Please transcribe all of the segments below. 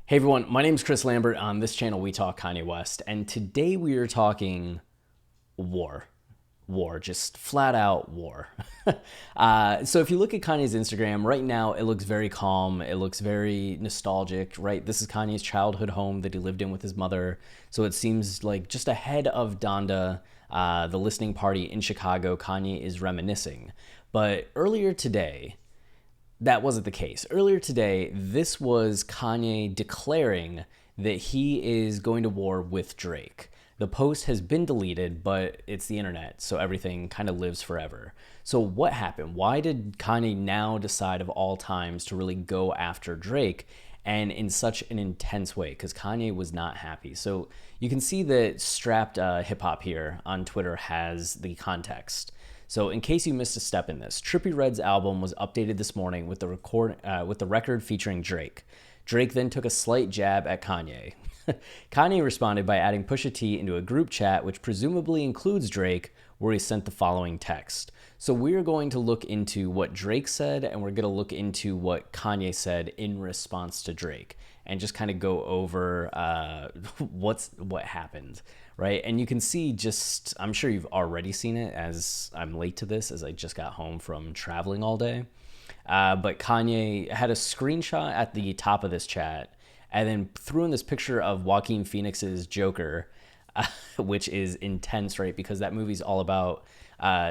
Hey everyone, my name is Chris Lambert. On this channel, we talk Kanye West, and today we are talking war. War, just flat out war. So if you look at Kanye's Instagram right now, it looks very calm. It looks very nostalgic, right? This is Kanye's childhood home that he lived in with his mother. So it seems like just ahead of Donda, the listening party in Chicago, Kanye is reminiscing. But earlier today, that wasn't the case. Earlier today, this was Kanye declaring that he is going to war with Drake. The post has been deleted, but it's the internet, so everything kind of lives forever. So what happened? Why did Kanye now decide of all times to really go after Drake and in such an intense way? Because Kanye was not happy. So you can see that Strapped Hip Hop here on Twitter has the context. So, in case you missed a step in this, Trippie Redd's album was updated this morning with the record featuring Drake. Drake then took a slight jab at Kanye. Kanye responded by adding Pusha T into a group chat, which presumably includes Drake, where he sent the following text. So we're going to look into what Drake said, and we're going to look into what Kanye said in response to Drake, and just kind of go over what happened, right? And you can see just, I'm sure you've already seen it as I'm late to this, as I just got home from traveling all day. But Kanye had a screenshot at the top of this chat and then threw in this picture of Joaquin Phoenix's Joker, which is intense, right? Because that movie's all about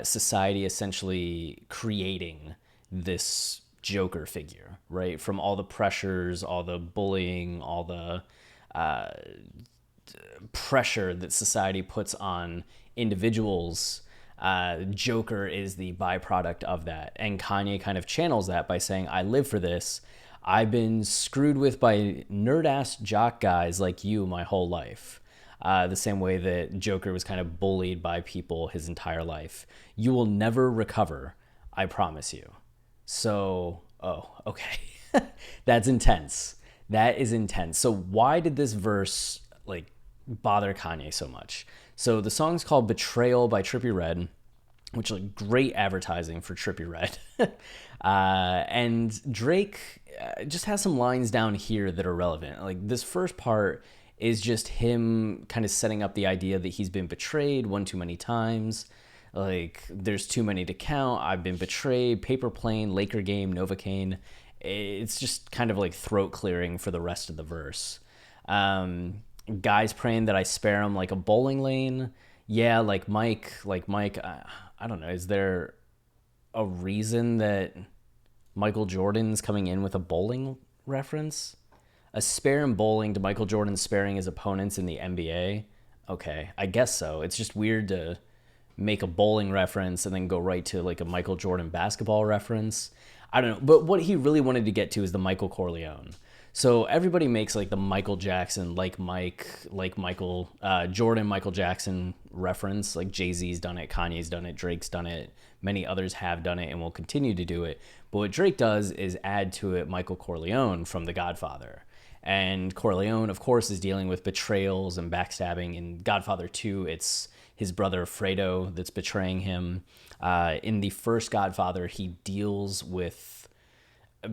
society essentially creating this Joker figure, right? From all the pressures, all the bullying, all the pressure that society puts on individuals. Joker is the byproduct of that. And Kanye kind of channels that by saying, I live for this. I've been screwed with by nerd-ass jock guys like you my whole life. The same way that Joker was kind of bullied by people his entire life. You will never recover, I promise you. So, oh, okay. That's intense. That is intense. So why did this verse bother Kanye so much? So the song's called Betrayal by Trippie Redd, which is great advertising for Trippie Redd. And Drake just has some lines down here that are relevant. Like this first part is just him kind of setting up the idea that he's been betrayed one too many times. Like there's too many to count. I've been betrayed. Paper plane, Laker game, Novocaine. It's just kind of like throat clearing for the rest of the verse. Guys praying that I spare him like a bowling lane. Yeah, like Mike, I don't know. Is there a reason that Michael Jordan's coming in with a bowling reference? A spare in bowling to Michael Jordan sparing his opponents in the NBA? Okay, I guess so. It's just weird to make a bowling reference and then go right to like a Michael Jordan basketball reference. I don't know. But what he really wanted to get to is the Michael Corleone. So everybody makes like the Michael Jackson, like Mike, like Michael, Jordan, Michael Jackson reference. Like Jay-Z's done it, Kanye's done it, Drake's done it. Many others have done it and will continue to do it. But what Drake does is add to it Michael Corleone from The Godfather. And Corleone, of course, is dealing with betrayals and backstabbing. In Godfather 2, it's his brother Fredo that's betraying him. In the first Godfather, he deals with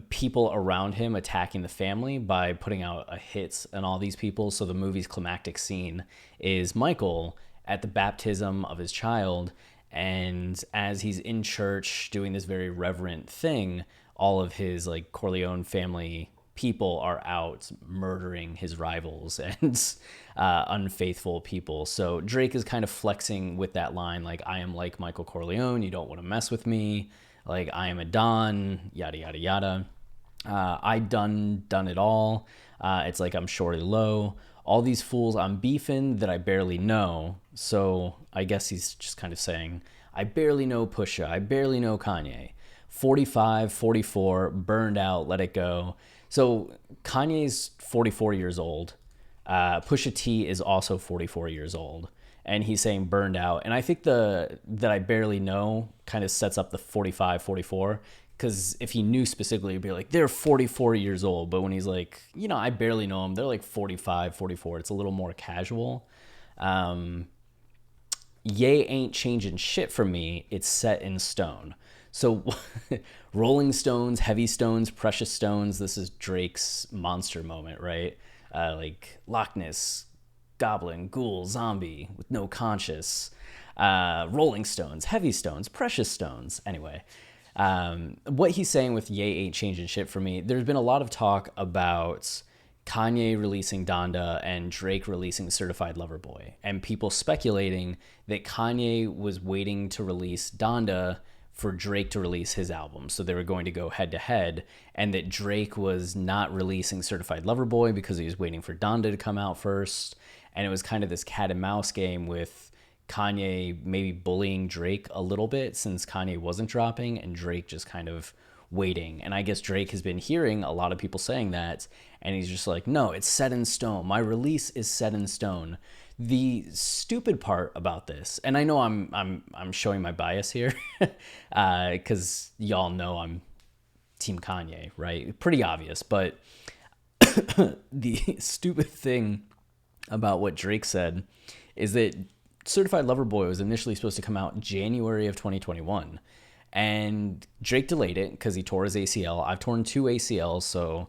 people around him attacking the family by putting out a hits on all these people. So the movie's climactic scene is Michael at the baptism of his child. And as he's in church doing this very reverent thing, all of his like Corleone family people are out murdering his rivals and unfaithful people. So Drake is kind of flexing with that line, like, I am like Michael Corleone, you don't want to mess with me. Like, I am a Don, yada, yada, yada. I done it all. It's like I'm Shorty Low. All these fools I'm beefing that I barely know. So I guess he's just kind of saying, I barely know Pusha. I barely know Kanye. 45, 44, burned out, let it go. So Kanye's 44 years old. Pusha T is also 44 years old. And he's saying burned out. And I think that I barely know kind of sets up the 45, 44. Because if he knew specifically, he'd be like, they're 44 years old. But when he's like, I barely know them, they're like 45, 44. It's a little more casual. Ye ain't changing shit for me. It's set in stone. So, Rolling Stones, Heavy Stones, Precious Stones. This is Drake's monster moment, right? Like Loch Ness, Goblin, Ghoul, Zombie with no conscience. Rolling Stones, Heavy Stones, Precious Stones. Anyway, what he's saying with Ye ain't changing shit for me. There's been a lot of talk about Kanye releasing Donda and Drake releasing Certified Lover Boy, and people speculating that Kanye was waiting to release Donda for Drake to release his album. So they were going to go head to head, and that Drake was not releasing Certified Lover Boy because he was waiting for Donda to come out first. And it was kind of this cat and mouse game with Kanye maybe bullying Drake a little bit since Kanye wasn't dropping, and Drake just kind of waiting. And I guess Drake has been hearing a lot of people saying that, and he's just like, no, it's set in stone. My release is set in stone. The stupid part about this, and I know I'm showing my bias here, because y'all know I'm Team Kanye, right? Pretty obvious, but the stupid thing about what Drake said is that Certified Lover Boy was initially supposed to come out January of 2021. And Drake delayed it because he tore his ACL. I've torn 2 ACLs, so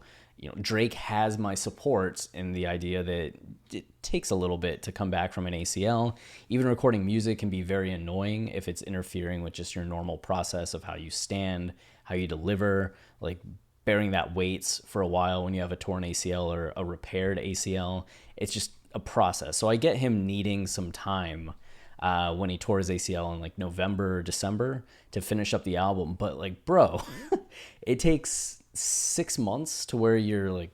Drake has my support in the idea that it takes a little bit to come back from an ACL. Even recording music can be very annoying if it's interfering with just your normal process of how you stand, how you deliver, like bearing that weight for a while when you have a torn ACL or a repaired ACL. It's just a process. So I get him needing some time when he tore his ACL in like November, December to finish up the album. But like, bro, it takes 6 months to where you're like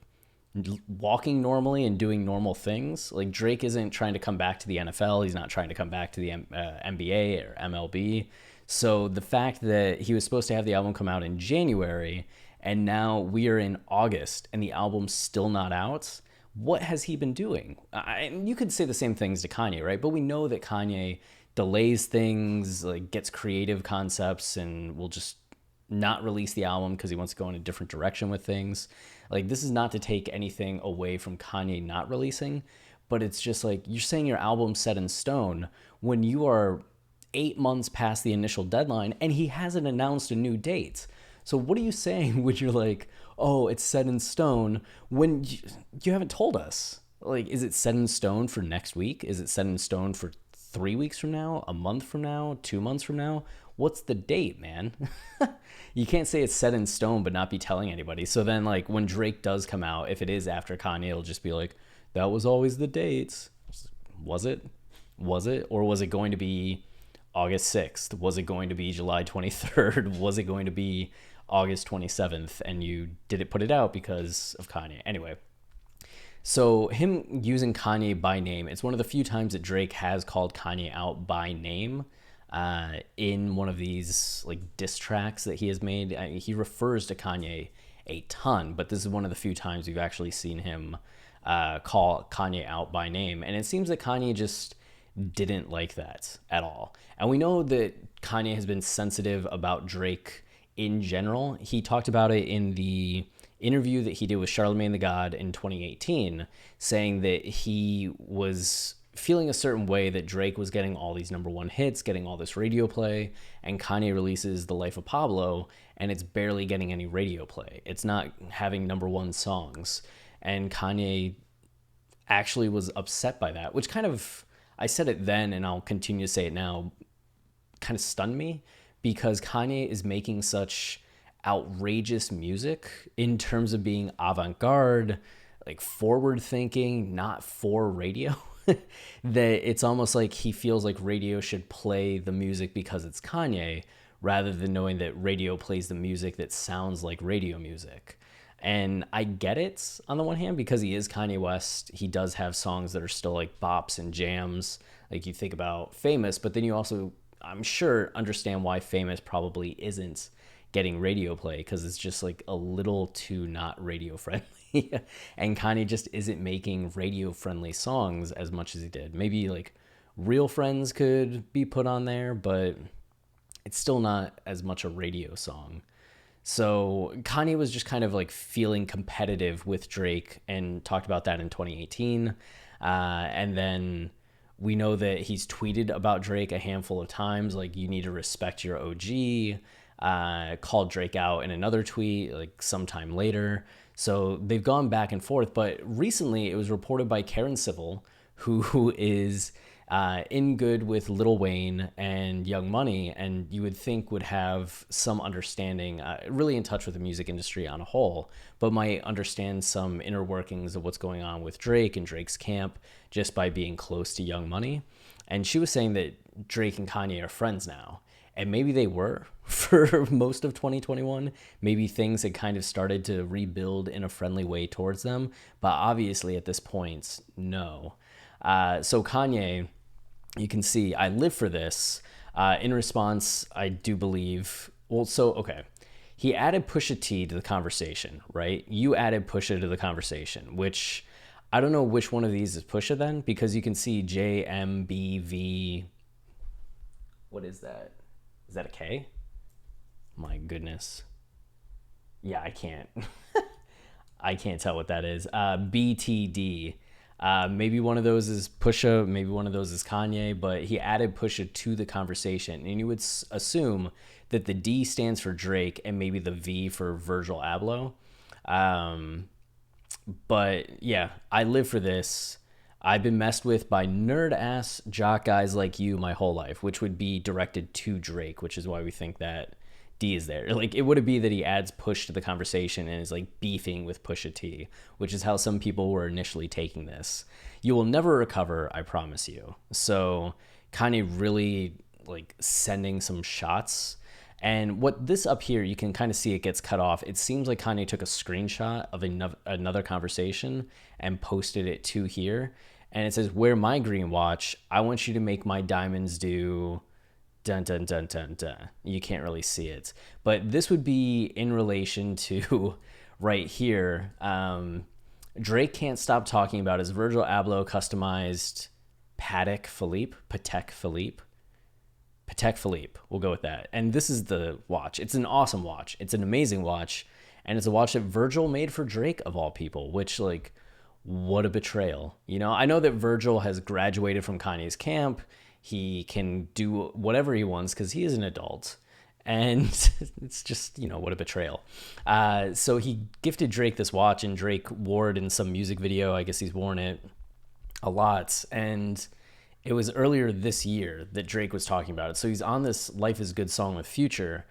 walking normally and doing normal things. Like Drake isn't trying to come back to the NFL. He's not trying to come back to the NBA or MLB. So the fact that he was supposed to have the album come out in January and now we are in August and the album's still not out, what has he been doing? You could say the same things to Kanye, right? But we know that Kanye delays things, like gets creative concepts and will just not release the album because he wants to go in a different direction with things. Like, this is not to take anything away from Kanye not releasing, but it's just like, you're saying your album's set in stone when you are 8 months past the initial deadline and he hasn't announced a new date. So what are you saying when you're like, oh, it's set in stone when you haven't told us? Like, is it set in stone for next week? Is it set in stone for 3 weeks from now, a month from now, 2 months from now? What's the date, man? You can't say it's set in stone but not be telling anybody. So then, like, when Drake does come out, if it is after Kanye, it'll just be like, that was always the date. Was it? Was it? Or was it going to be August 6th? Was it going to be July 23rd? Was it going to be August 27th? And you didn't put it out because of Kanye. Anyway, so him using Kanye by name, it's one of the few times that Drake has called Kanye out by name in one of these like diss tracks that he has made. He refers to Kanye a ton, but this is one of the few times we've actually seen him call Kanye out by name. And it seems that Kanye just didn't like that at all. And we know that Kanye has been sensitive about Drake in general. He talked about it in the interview that he did with Charlemagne the God in 2018, saying that he was feeling a certain way that Drake was getting all these #1 hits, getting all this radio play, and Kanye releases The Life of Pablo, and it's barely getting any radio play. It's not having #1 songs. And Kanye actually was upset by that, which kind of, I said it then and I'll continue to say it now, kind of stunned me, because Kanye is making such outrageous music in terms of being avant-garde, like forward thinking, not for radio, that it's almost like he feels like radio should play the music because it's Kanye, rather than knowing that radio plays the music that sounds like radio music. And I get it on the one hand, because he is Kanye West. He does have songs that are still like bops and jams, like you think about Famous, but then you also, I'm sure, understand why Famous probably isn't getting radio play, because it's just like a little too not radio friendly. And Kanye just isn't making radio friendly songs as much as he did. Maybe like Real Friends could be put on there, but it's still not as much a radio song. So Kanye was just kind of like feeling competitive with Drake and talked about that in 2018. And then we know that he's tweeted about Drake a handful of times, like, you need to respect your OG. called Drake out in another tweet like sometime later. So they've gone back and forth. But recently it was reported by Karen Civil, who is in good with Lil Wayne and Young Money, and you would think would have some understanding, really in touch with the music industry on a whole, but might understand some inner workings of what's going on with Drake and Drake's camp just by being close to Young Money. And she was saying that Drake and Kanye are friends now. And maybe they were for most of 2021. Maybe things had kind of started to rebuild in a friendly way towards them. But obviously at this point, no. So Kanye, you can see, I live for this. In response, I do believe, well, so, okay. He added Pusha T to the conversation, right? You added Pusha to the conversation, which I don't know which one of these is Pusha then, because you can see JMBV. What is that? Is that a K? My goodness. Yeah, I can't. I can't tell what that is. BTD. Maybe one of those is Pusha, maybe one of those is Kanye, but he added Pusha to the conversation. And you would assume that the D stands for Drake and maybe the V for Virgil Abloh. But yeah, I live for this. I've been messed with by nerd-ass jock guys like you my whole life, which would be directed to Drake, which is why we think that D is there. Like, it would be that he adds Push to the conversation and is, like, beefing with Pusha T, which is how some people were initially taking this. You will never recover, I promise you. So, Kanye really, like, sending some shots. And what this up here, you can kind of see it gets cut off. It seems like Kanye took a screenshot of another conversation and posted it to here. And it says, wear my green watch. I want you to make my diamonds do dun dun dun dun dun. You can't really see it. But this would be in relation to right here. Drake can't stop talking about his Virgil Abloh customized Patek Philippe. Patek Philippe. We'll go with that. And this is the watch. It's an awesome watch. It's an amazing watch. And it's a watch that Virgil made for Drake, of all people, which, like, what a betrayal. You know, I know that Virgil has graduated from Kanye's camp. He can do whatever he wants because he is an adult. And it's just, you know, what a betrayal. So he gifted Drake this watch, and Drake wore it in some music video. I guess he's worn it a lot. And it was earlier this year that Drake was talking about it. So he's on this Life is Good song with Future.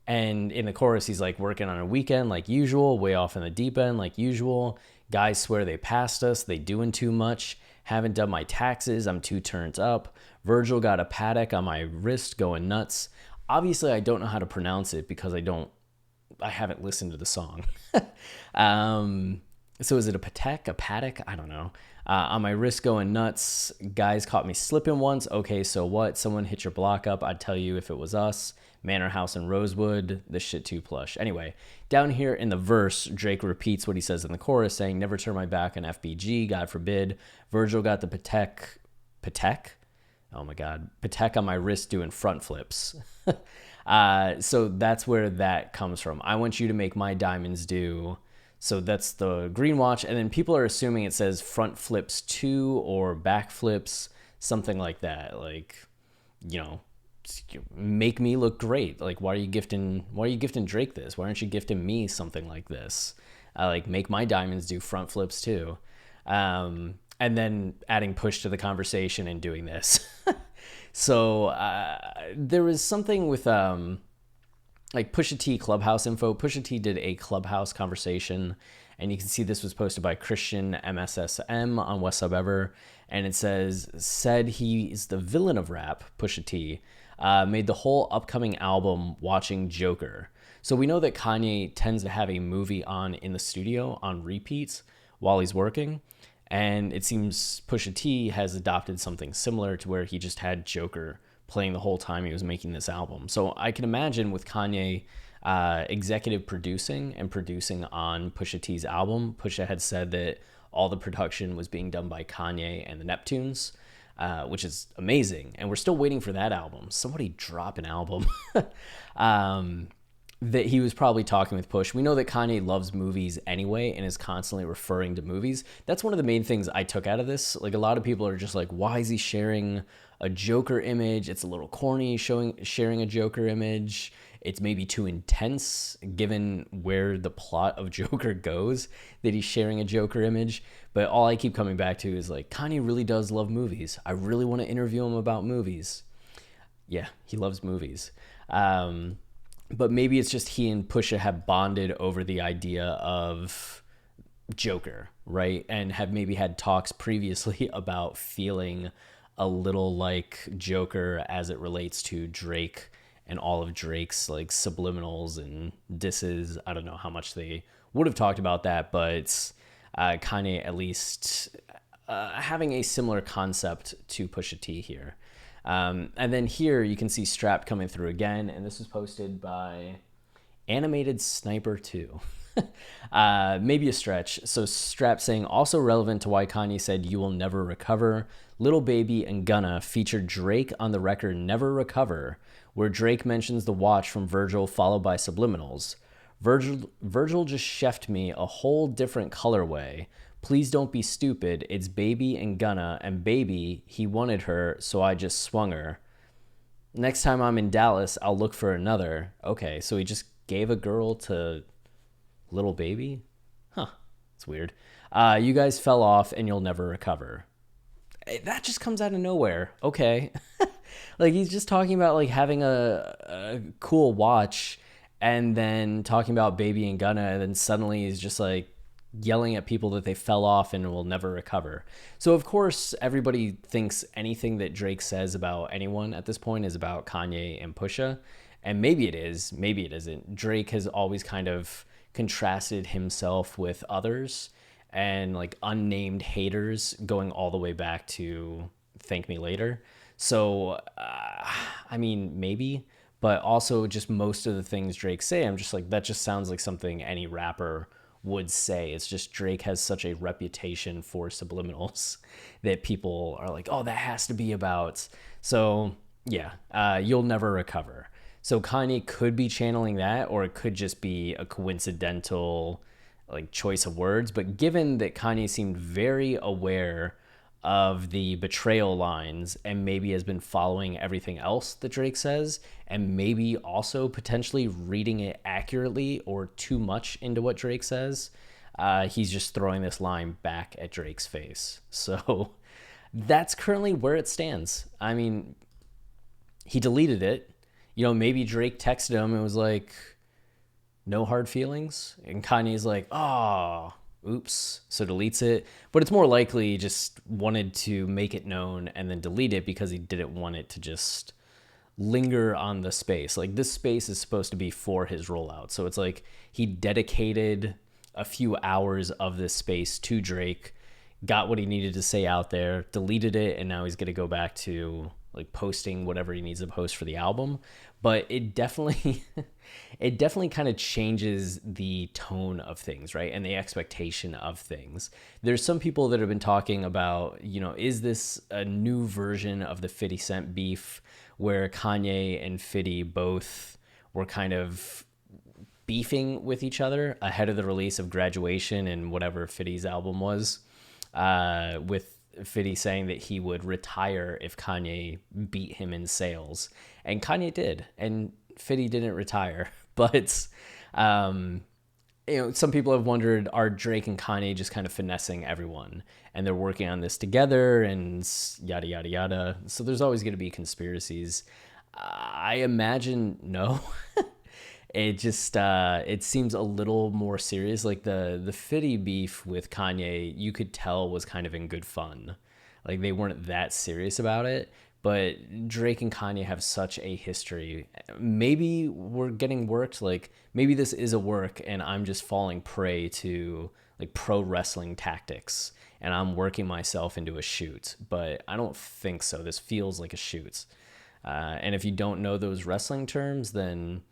And in the chorus, he's like, working on a weekend like usual, way off in the deep end like usual. Guys swear they passed us. They doing too much. Haven't done my taxes. I'm too turned up. Virgil got a Patek on my wrist going nuts. Obviously, I don't know how to pronounce it because I haven't listened to the song. So is it a Patek, a Patek? I don't know. On my wrist going nuts. Guys caught me slipping once. Okay, so what? Someone hit your block up. I'd tell you if it was us. Manor House in Rosewood. This shit too plush. Anyway, down here in the verse, Drake repeats what he says in the chorus, saying, never turn my back on FBG, God forbid. Virgil got the Patek? Oh my God. Patek on my wrist doing front flips. So that's where that comes from. I want you to make my diamonds do. So that's the green watch. And then people are assuming it says front flips 2 or back flips, something like that. Like, you know, make me look great. Like, why are you gifting Drake this? Why aren't you gifting me something like this? Like, make my diamonds do front flips too. And then adding Push to the conversation and doing this. So there was something with like Pusha T Clubhouse info. Pusha T did a Clubhouse conversation, and you can see this was posted by Christian MSSM on West Sub Ever, and it said he's the villain of rap. Pusha T made the whole upcoming album watching Joker. So we know that Kanye tends to have a movie on in the studio on repeats while he's working. And it seems Pusha T has adopted something similar to where he just had Joker playing the whole time he was making this album. So I can imagine with Kanye executive producing and producing on Pusha T's album, Pusha had said that all the production was being done by Kanye and the Neptunes, which is amazing. And we're still waiting for that album. Somebody drop an album. That he was probably talking with Push. We know that Kanye loves movies anyway and is constantly referring to movies. That's one of the main things I took out of this. Like, a lot of people are just like, why is he sharing a Joker image? It's a little corny sharing a Joker image. it's maybe too intense given where the plot of Joker goes, that he's sharing a Joker image. But all I keep coming back to is like, Kanye really does love movies. I really want to interview him about movies. Yeah, he loves movies. But maybe it's just he and Pusha have bonded over the idea of Joker, right? And have maybe had talks previously about feeling a little like Joker as it relates to Drake and all of Drake's like subliminals and disses. I don't know how much they would have talked about that, but Kanye at least having a similar concept to Pusha T here. And then here you can see Strap coming through again, and this was posted by Animated Sniper 2. Maybe a stretch. So Strap saying, also relevant to why Kanye said you will never recover. Lil Baby and Gunna featured Drake on the record Never Recover, where Drake mentions the watch from Virgil followed by subliminals. Virgil just chefed me a whole different colorway. Please don't be stupid. It's Baby and Gunna, and Baby, he wanted her, so I just swung her. Next time I'm in Dallas, I'll look for another. Okay, so he just gave a girl to Little Baby? Huh, it's weird. You guys fell off and you'll never recover. That just comes out of nowhere. Okay. Like, he's just talking about like having a cool watch and then talking about Baby and Gunna, and then suddenly he's just like yelling at people that they fell off and will never recover. So of course everybody thinks anything that Drake says about anyone at this point is about Kanye and Pusha, and maybe it is, maybe it isn't. Drake has always kind of contrasted himself with others and like unnamed haters going all the way back to Thank Me Later. So I mean, maybe, but also just most of the things Drake say, I'm just like, that just sounds like something any rapper would say. It's just Drake has such a reputation for subliminals that people are like, oh, that has to be about. So yeah, you'll never recover. So Kanye could be channeling that, or it could just be a coincidental like choice of words. But given that Kanye seemed very aware of the betrayal lines and maybe has been following everything else that Drake says, and maybe also potentially reading it accurately or too much into what Drake says, he's just throwing this line back at Drake's face. So that's currently where it stands. I mean, he deleted it. You know, maybe Drake texted him and was like, no hard feelings. And Kanye's like, oh, oops, so deletes it. But it's more likely he just wanted to make it known and then delete it because he didn't want it to just linger on the space. Like, this space is supposed to be for his rollout. So it's like he dedicated a few hours of this space to Drake, got what he needed to say out there, deleted it, and now he's going to go back to like posting whatever he needs to post for the album. But it definitely kind of changes the tone of things, right? And the expectation of things. There's some people that have been talking about, you know, is this a new version of the 50 Cent beef where Kanye and 50 both were kind of beefing with each other ahead of the release of Graduation and whatever 50's album was, with 50 saying that he would retire if Kanye beat him in sales. And Kanye did, and 50 didn't retire. But, you know, some people have wondered, are Drake and Kanye just kind of finessing everyone? And they're working on this together and yada, yada, yada. So there's always going to be conspiracies. I imagine no. It just, it seems a little more serious. Like the 50 beef with Kanye, you could tell was kind of in good fun. Like, they weren't that serious about it. But Drake and Kanye have such a history. Maybe we're getting worked. Like, maybe this is a work and I'm just falling prey to like pro wrestling tactics and I'm working myself into a shoot. But I don't think so. This feels like a shoot. And if you don't know those wrestling terms, then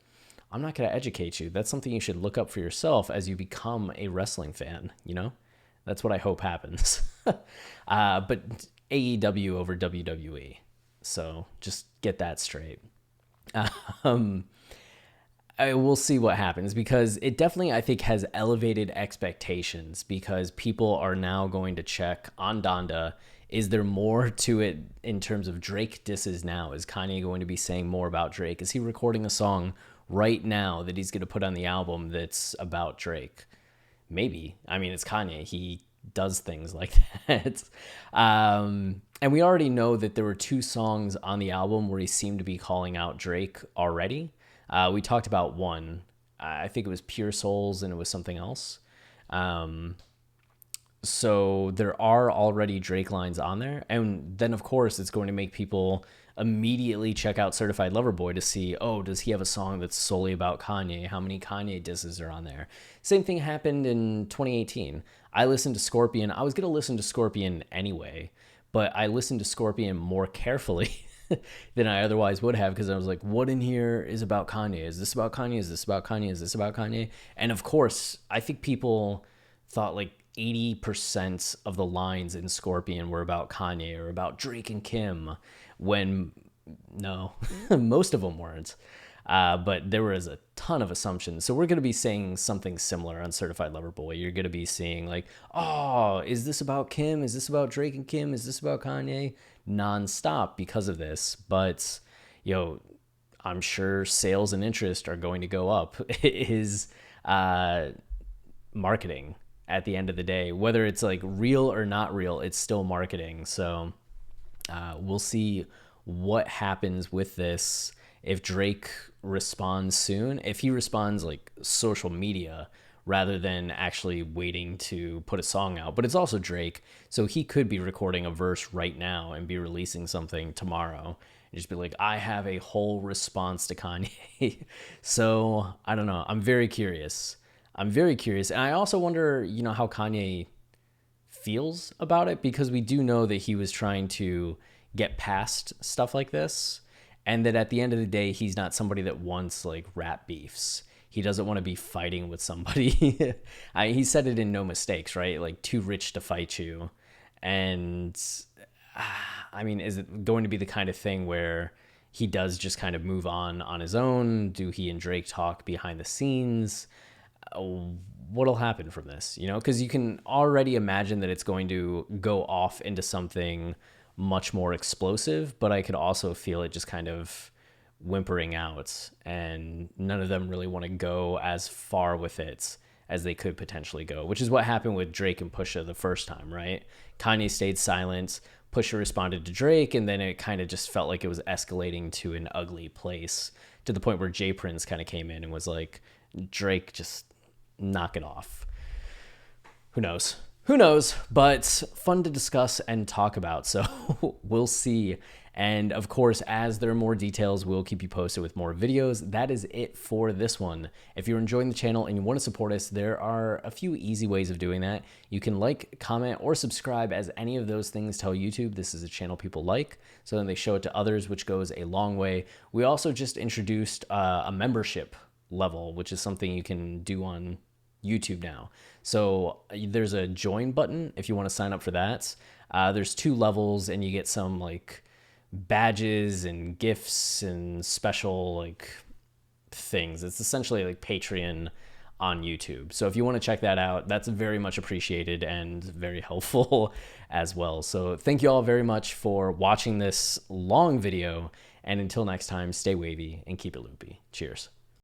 I'm not going to educate you. That's something you should look up for yourself as you become a wrestling fan, you know? That's what I hope happens. But AEW over WWE. So just get that straight. We'll see what happens, because it definitely, I think, has elevated expectations, because people are now going to check on Donda. Is there more to it in terms of Drake disses now? Is Kanye going to be saying more about Drake? Is he recording a song right now that he's going to put on the album that's about Drake? Maybe. I mean, it's Kanye. He does things like that. And we already know that there were 2 songs on the album where he seemed to be calling out Drake already. We talked about one. I think it was Pure Souls and it was something else. So there are already Drake lines on there. And then, of course, it's going to make people immediately check out Certified Lover Boy to see, oh, does he have a song that's solely about Kanye? How many Kanye disses are on there? Same thing happened in 2018. I listened to Scorpion. I was going to listen to Scorpion anyway, but I listened to Scorpion more carefully than I otherwise would have, because I was like, what in here is about Kanye? Is this about Kanye? Is this about Kanye? Is this about Kanye? And of course, I think people thought like 80% of the lines in Scorpion were about Kanye or about Drake and Kim, when no, most of them weren't. But there was a ton of assumptions. So we're going to be saying something similar on Certified Lover Boy. You're going to be seeing like, oh, is this about Kim? Is this about Drake and Kim? Is this about Kanye? Nonstop because of this. But, I'm sure sales and interest are going to go up. His marketing at the end of the day, whether it's like real or not real, it's still marketing. So we'll see what happens with this. If Drake responds soon, if he responds like social media rather than actually waiting to put a song out. But it's also Drake, so he could be recording a verse right now and be releasing something tomorrow and just be like, I have a whole response to Kanye. So I don't know. I'm very curious. And I also wonder, how Kanye feels about it, because we do know that he was trying to get past stuff like this. And that at the end of the day, he's not somebody that wants like rap beefs. He doesn't want to be fighting with somebody. He said it in No Mistakes, right? Like, too rich to fight you. And is it going to be the kind of thing where he does just kind of move on his own? Do he and Drake talk behind the scenes? What'll happen from this? Because you can already imagine that it's going to go off into something much more explosive, but I could also feel it just kind of whimpering out, and none of them really want to go as far with it as they could potentially go, which is what happened with Drake and Pusha the first time, right? Kanye stayed silent, Pusha responded to Drake, and then it kind of just felt like it was escalating to an ugly place, to the point where J Prince kind of came in and was like, Drake, just knock it off. Who knows, but fun to discuss and talk about. So we'll see. And of course, as there are more details, we'll keep you posted with more videos. That is it for this one. If you're enjoying the channel and you want to support us, there are a few easy ways of doing that. You can like, comment, or subscribe, as any of those things tell YouTube this is a channel people like, so then they show it to others, which goes a long way. We also just introduced a membership level, which is something you can do on YouTube now. So there's a join button if you want to sign up for that. There's 2 levels, and you get some like badges and gifts and special like things. It's essentially like Patreon on YouTube. So if you want to check that out, that's very much appreciated and very helpful as well. So thank you all very much for watching this long video, and until next time, stay wavy and keep it loopy. Cheers.